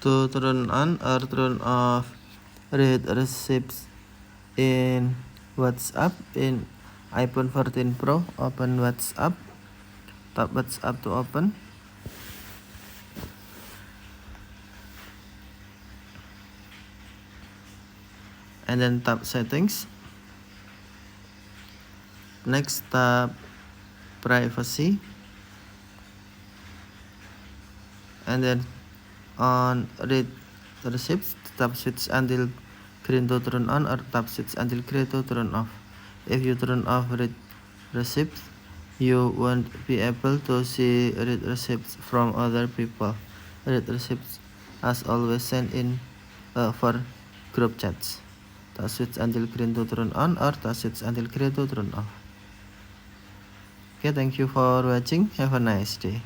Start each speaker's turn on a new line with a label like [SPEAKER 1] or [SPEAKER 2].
[SPEAKER 1] to turn on or turn off read receipts in WhatsApp. In iPhone 14 Pro, open WhatsApp, tap WhatsApp to open, and then tap settings. Next, tap privacy, and then on read receipts, tap switch until green to turn on or tap switch until green to turn off. If you turn off read receipts, you won't be able to see read receipts from other people. Read receipts as always sent in for group chats. Tap switch until green to turn on or tap switch until green to turn off. Okay, thank you for watching. Have a nice day.